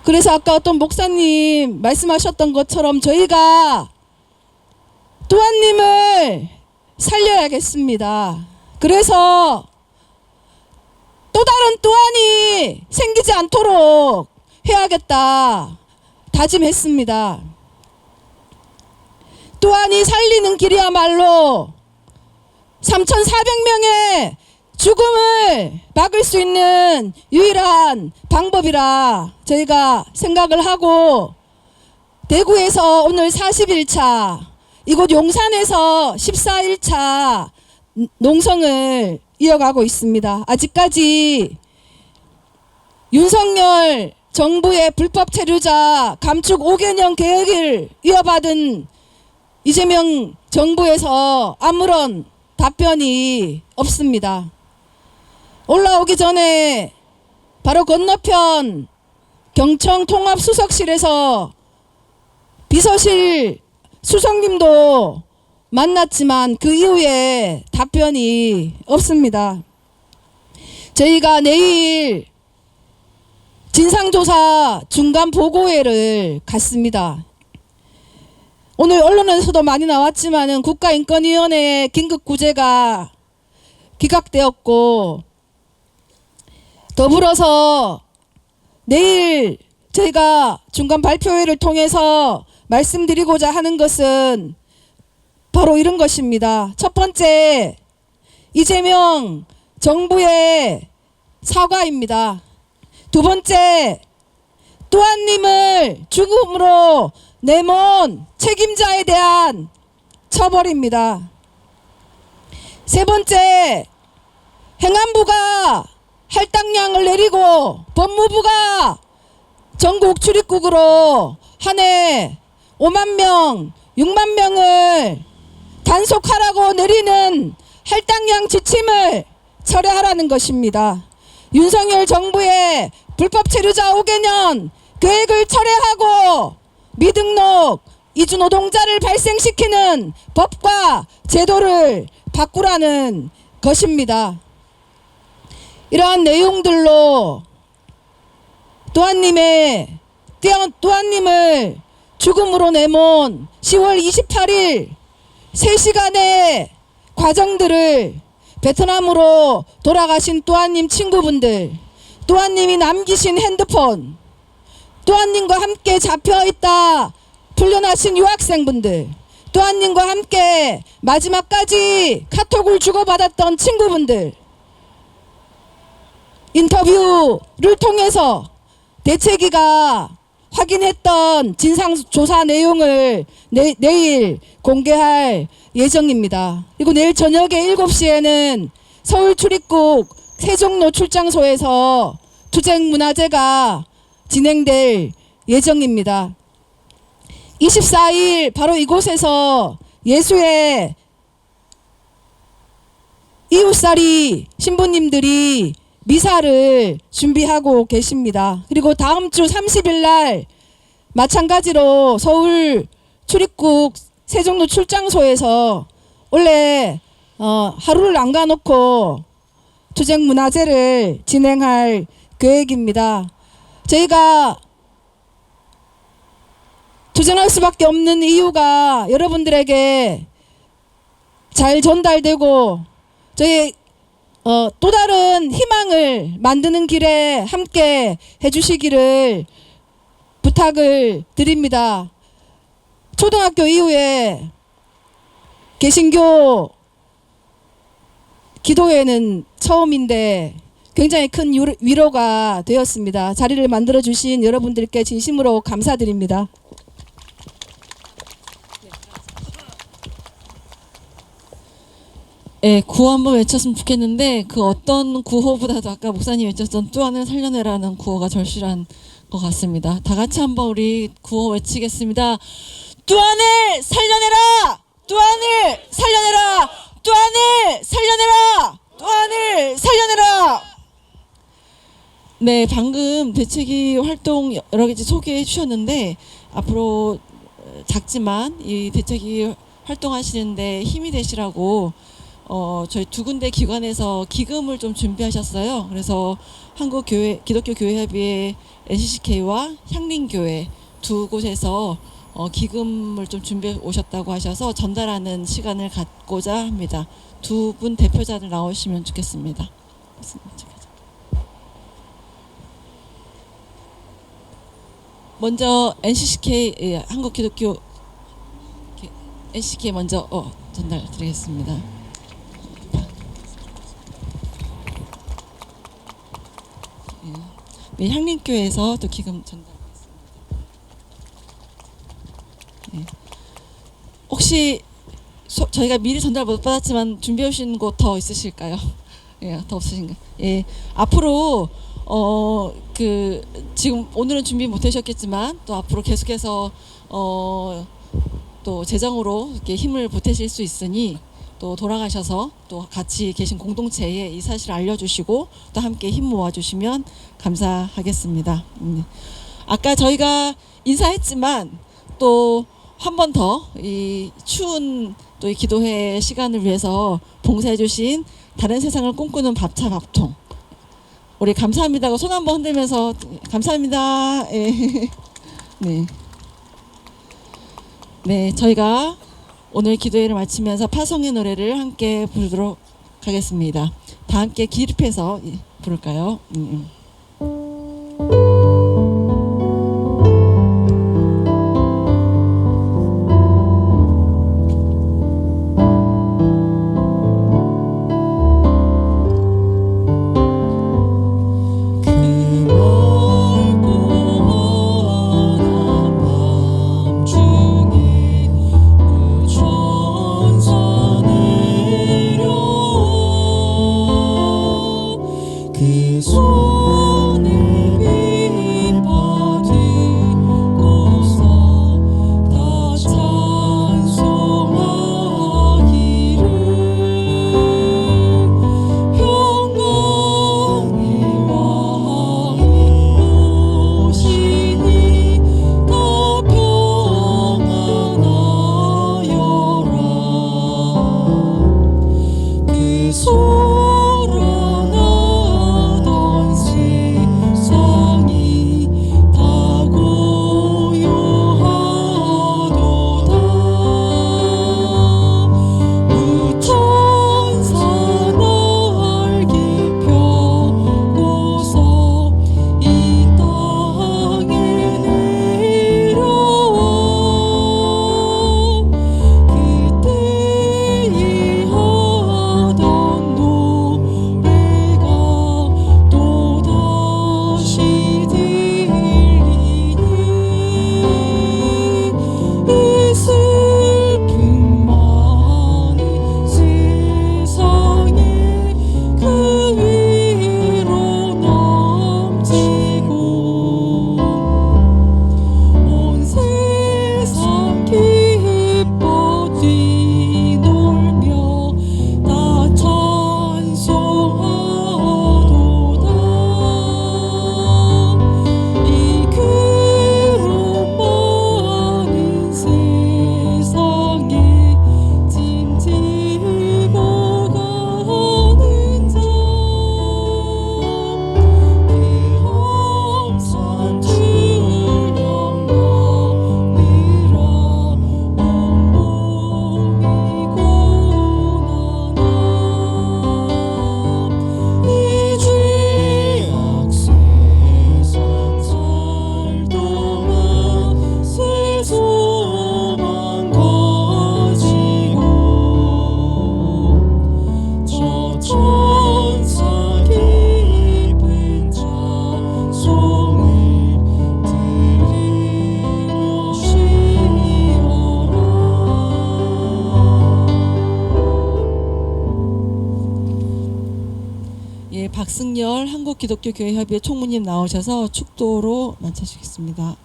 그래서 아까 어떤 목사님 말씀하셨던 것처럼 저희가 또한님을 살려야겠습니다. 그래서 또 다른 또한이 생기지 않도록 해야겠다 다짐했습니다. 또한이 살리는 길이야말로 3,400명의 죽음을 막을 수 있는 유일한 방법이라 저희가 생각을 하고 대구에서 오늘 41차, 이곳 용산에서 14일차 농성을 이어가고 있습니다. 아직까지 윤석열 정부의 불법 체류자 감축 5개년 계획을 이어받은 이재명 정부에서 아무런 답변이 없습니다. 올라오기 전에 바로 건너편 경청 통합수석실에서 비서실 수석님도 만났지만 그 이후에 답변이 없습니다. 저희가 내일 진상조사 중간 보고회를 갖습니다. 오늘 언론에서도 많이 나왔지만은 국가인권위원회의 긴급구제가 기각되었고 더불어서 내일 저희가 중간 발표회를 통해서 말씀드리고자 하는 것은 바로 이런 것입니다. 첫 번째, 이재명 정부의 사과입니다. 두 번째, 또한님을 죽음으로 내몬 책임자에 대한 처벌입니다. 세 번째, 행안부가 할당량을 내리고 법무부가 전국 출입국으로 한 해 5만 명, 6만 명을 단속하라고 내리는 할당량 지침을 철회하라는 것입니다. 윤석열 정부의 불법 체류자 5개년 계획을 철회하고 미등록 이주 노동자를 발생시키는 법과 제도를 바꾸라는 것입니다. 이러한 내용들로 또한님을 죽음으로 내몬 10월 28일 3시간의 과정들을 베트남으로 돌아가신 또한님 친구분들, 또한님이 남기신 핸드폰, 또한님과 함께 잡혀있다 풀려나신 유학생분들, 또한님과 함께 마지막까지 카톡을 주고받았던 친구분들, 인터뷰를 통해서 대책위가 확인했던 진상조사 내용을 내일 공개할 예정입니다. 그리고 내일 저녁에 7시에는 서울 출입국 세종로 출장소에서 투쟁문화제가 진행될 예정입니다. 24일 바로 이곳에서 예수의 이웃살이 신부님들이 미사를 준비하고 계십니다. 그리고 다음 주 30일 날 마찬가지로 서울 출입국 세종로 출장소에서 원래 하루를 안 가놓고 투쟁문화제를 진행할 계획입니다. 저희가 투쟁할 수밖에 없는 이유가 여러분들에게 잘 전달되고 저희 또 다른 희망을 만드는 길에 함께 해주시기를 부탁을 드립니다. 초등학교 이후에 개신교 기도회는 처음인데 굉장히 큰 위로가 되었습니다. 자리를 만들어주신 여러분들께 진심으로 감사드립니다. 예, 구호 한번 외쳤으면 좋겠는데 그 어떤 구호보다도 아까 목사님 외쳤던 또한을 살려내라는 구호가 절실한 것 같습니다. 다 같이 한번 우리 구호 외치겠습니다. 또한을 살려내라! 또한을 살려내라! 또한을 살려내라! 또한을 살려내라! 네, 방금 대책위 활동 여러 가지 소개해 주셨는데 앞으로 작지만 이 대책위 활동하시는데 힘이 되시라고 저희 두 군데 기관에서 기금을 좀 준비하셨어요. 그래서 기독교교회협의회 NCCK와 향림교회 두 곳에서 기금을 좀 준비해 오셨다고 하셔서 전달하는 시간을 갖고자 합니다. 두 분 대표자들 나오시면 좋겠습니다. 먼저 NCCK 한국기독교 NCCK 먼저 전달드리겠습니다. 네, 향림교회에서 또 기금 전달하겠습니다. 네. 혹시 저희가 미리 전달 못 받았지만 준비해 오신 곳 더 있으실까요? 예, 더 없으신가요? 예, 앞으로 지금 오늘은 준비 못 하셨겠지만 또 앞으로 계속해서 또 재정으로 이렇게 힘을 보태실 수 있으니 또 돌아가셔서 또 같이 계신 공동체에 이 사실을 알려주시고 또 함께 힘 모아주시면 감사하겠습니다. 아까 저희가 인사했지만 또 한 번 더 이 추운 또 이 기도회 시간을 위해서 봉사해주신 다른 세상을 꿈꾸는 밥차 밥통 우리 감사합니다고 손 한번 흔들면서 감사합니다. 예. 네. 네, 저희가 오늘 기도회를 마치면서 파송의 노래를 함께 부르도록 하겠습니다. 다 함께 기립해서 부를까요? 그 박승열 한국기독교교회협의회 총무님 나오셔서 축도로 마쳐주시겠습니다.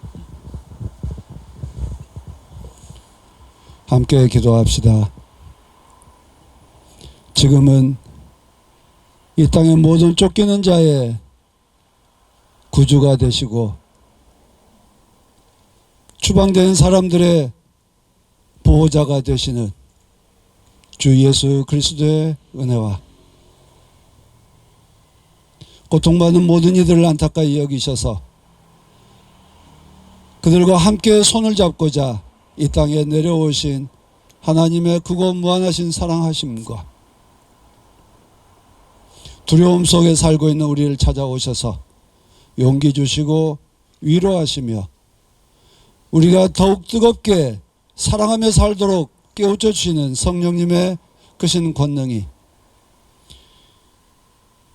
함께 기도합시다. 지금은 이 땅의 모든 쫓기는 자의 구주가 되시고 추방된 사람들의 보호자가 되시는 주 예수 그리스도의 은혜와 고통받는 모든 이들을 안타까이 여기셔서 그들과 함께 손을 잡고자 이 땅에 내려오신 하나님의 크고 무한하신 사랑하심과 두려움 속에 살고 있는 우리를 찾아오셔서 용기 주시고 위로하시며 우리가 더욱 뜨겁게 사랑하며 살도록 깨우쳐 주시는 성령님의 크신 권능이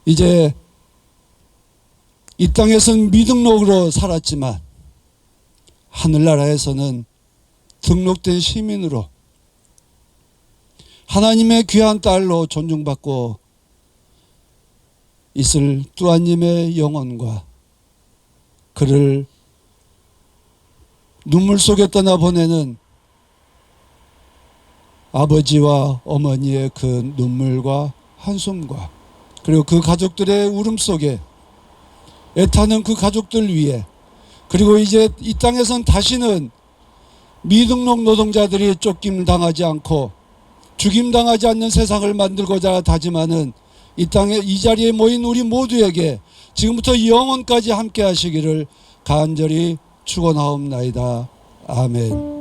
이제 이 땅에서는 미등록으로 살았지만 하늘나라에서는 등록된 시민으로 하나님의 귀한 딸로 존중받고 있을 뚜아님의 영혼과 그를 눈물 속에 떠나보내는 아버지와 어머니의 그 눈물과 한숨과 그리고 그 가족들의 울음 속에 애타는 그 가족들 위해 그리고 이제 이 땅에선 다시는 미등록 노동자들이 쫓김 당하지 않고 죽임 당하지 않는 세상을 만들고자 다짐하는 이 땅에 이 자리에 모인 우리 모두에게 지금부터 영원까지 함께 하시기를 간절히 축원하옵나이다. 아멘.